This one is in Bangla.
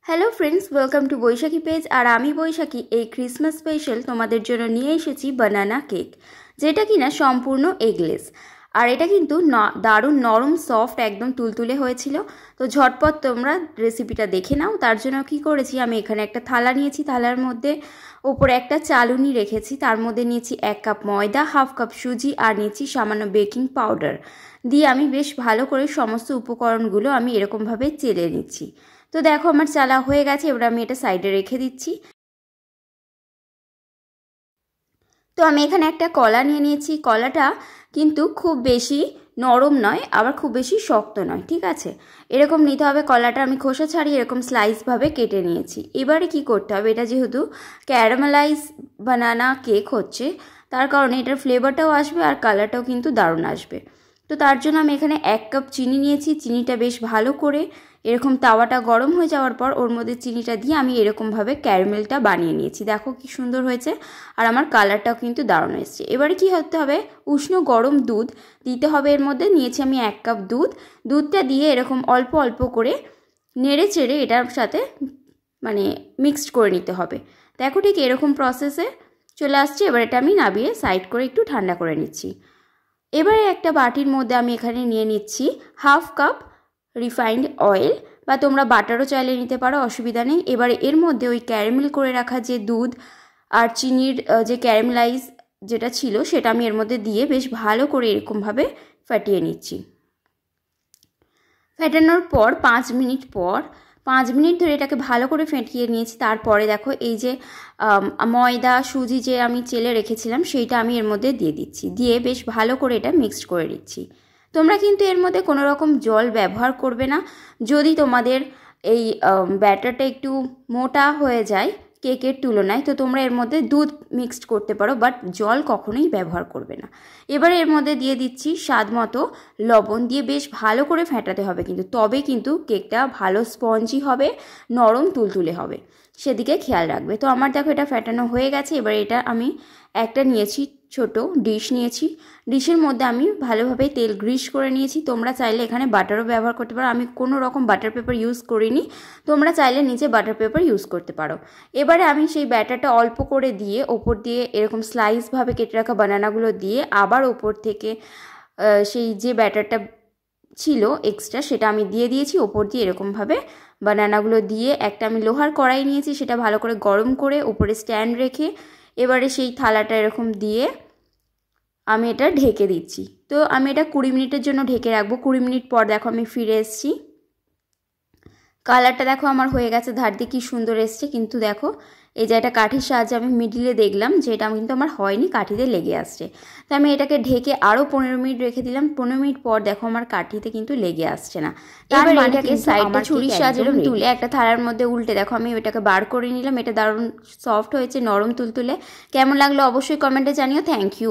Hello friends, welcome to Baishakhi page. আর আমি বৈশাখী এই ক্রিসমাস স্পেশাল তোমাদের জন্য নিয়ে এসেছি বানানা কেক, যেটা কিনা সম্পূর্ণ এগলেস। আর এটা কিন্তু দারুণ নরম সফট একদম তুলতুলে হয়েছিল। তো ঝটপট তোমরা রেসিপিটা দেখে নাও। তার জন্য কি করেছি, আমি এখানে একটা থালা নিয়েছি, থালার মধ্যে ওপরে একটা চালুনি রেখেছি, তার মধ্যে নিয়েছি 1 কাপ ময়দা, হাফ কাপ সুজি আর নিয়েছি সামান্য বেকিং পাউডার দিয়ে আমি বেশ ভালো করে সমস্ত উপকরণগুলো আমি এরকমভাবে চেলে নিচ্ছি। তো দেখো আমার চালা হয়ে গেছে, এবার আমি এটা সাইডে রেখে দিচ্ছি। তো আমি এখানে একটা কলা নিয়ে নিয়েছি। কলাটা কিন্তু খুব বেশি নরম নয়, আবার খুব বেশি শক্ত নয়, ঠিক আছে? এরকম নিতে হবে কলাটা। আমি খোসা ছাড়িয়ে এরকম স্লাইসভাবে কেটে নিয়েছি। এবারে কি করতে হবে, এটা যেহেতু ক্যারামেলাইজ বানানা কেক হচ্ছে, তার কারণে এটার ফ্লেভারটাও আসবে আর কালারটাও কিন্তু দারুণ আসবে। তো তার জন্য আমি এখানে 1 কাপ চিনি নিয়েছি। চিনিটা বেশ ভালো করে এরকম তাওয়াটা গরম হয়ে যাওয়ার পর ওর মধ্যে চিনিটা দিয়ে আমি এরকমভাবে ক্যারামেলটা বানিয়ে নিয়েছি। দেখো কি সুন্দর হয়েছে, আর আমার কালারটাও কিন্তু দারুণ এসেছে। এবারে কি হতে হবে, উষ্ণ গরম দুধ দিতে হবে এর মধ্যে। নিয়েছি আমি 1 কাপ দুধটা দিয়ে এরকম অল্প অল্প করে নেড়ে চেড়ে এটার সাথে মানে মিক্সড করে নিতে হবে। দেখো ঠিক এরকম প্রসেসে চলে আসছে। এবার এটা আমি নাবিয়ে সাইড করে একটু ঠান্ডা করে নিচ্ছি। এবারে একটা বাটির মধ্যে আমি এখানে নিয়ে নিচ্ছি হাফ কাপ রিফাইন্ড অয়েল, বা তোমরা বাটারও চাইলে নিতে পারো, অসুবিধা নেই। এবারে এর মধ্যে ওই ক্যারামেল করে রাখা যে দুধ আর চিনির যে ক্যারামেলাইজ যেটা ছিল সেটা আমি এর মধ্যে দিয়ে বেশ ভালো করে এরকমভাবে ফাটিয়ে নিচ্ছি। ফেটানোর পর 5 মিনিট ধরে এটাকে ভালো করে ফেটিয়ে নিয়েছি। তারপরে দেখো এই যে ময়দা সুজি যে আমি চেলে রেখেছিলাম সেইটা আমি এর মধ্যে দিয়ে দিচ্ছি, দিয়ে বেশ ভালো করে এটা মিক্সড করে দিচ্ছি। তোমরা কিন্তু এর মধ্যে কোনো রকম জল ব্যবহার করবে না। যদি তোমাদের এই ব্যাটারটা একটু মোটা হয়ে যায় কেকের তুলনায়, তো তোমরা এর মধ্যে দুধ মিক্সড করতে পারো, বাট জল কখনোই ব্যবহার করবে না। এবারে এর মধ্যে দিয়ে দিচ্ছি স্বাদ মতো লবণ, দিয়ে বেশ ভালো করে ফেটাতে হবে কিন্তু, তবে কিন্তু কেকটা ভালো স্পঞ্জি হবে, নরম তুলতুলে হবে, সেদিকে খেয়াল রাখবে। তো আমার দেখো এটা ফেটানো হয়ে গেছে। এবার এটা আমি একটা নিয়েছি, ছোট ডিশ নিয়েছি। ডিশের মধ্যে আমি ভালোভাবে তেল গ্রিস করে নিয়েছি। তোমরা চাইলে এখানে বাটারও ব্যবহার করতে পারো, আমি কোনো রকম বাটার পেপার ইউজ করিনি, তোমরা চাইলে নিচে বাটার পেপার ইউজ করতে পারো। এবারে আমি সেই ব্যাটারটা অল্প করে দিয়ে ওপর দিয়ে এরকম স্লাইসভাবে কেটে রাখা বানানাগুলো দিয়ে আবার ওপর থেকে সেই যে ব্যাটারটা ছিল এক্সট্রা সেটা আমি দিয়ে দিয়েছি। ওপর দিয়ে এরকমভাবে বানানাগুলো দিয়ে একটা আমি লোহার কড়াই নিয়েছি, সেটা ভালো করে গরম করে উপরে স্ট্যান্ড রেখে এবারে সেই থালাটা এরকম দিয়ে আমি এটা ঢেকে দিচ্ছি। তো আমি এটা 20 মিনিটের জন্য ঢেকে রাখবো। 20 মিনিট পর দেখো আমি ফিরে এসেছি। কালারটা দেখো আমার হয়ে গেছে, ধার দিয়ে কী সুন্দর এসছে। কিন্তু দেখো এই যে একটা কাঠির সাহায্যে আমি মিডিলে দেখলাম যে এটা কিন্তু আমার হয়নি, কাঠিতে লেগে আসছে। তো আমি এটাকে ঢেকে আরও 15 মিনিট রেখে দিলাম। 15 মিনিট পর দেখো আমার কাঠিতে কিন্তু লেগে আসছে না। এবার এটাকে সাইডে ছুরির সাহায্যে তুলে একটা থালার মধ্যে উল্টে দেখো আমি ওটাকে বার করে নিলাম। এটা দারুণ সফট হয়েছে, নরম তুলতুলে। কেমন লাগলো অবশ্যই কমেন্টে জানিও। Thank you.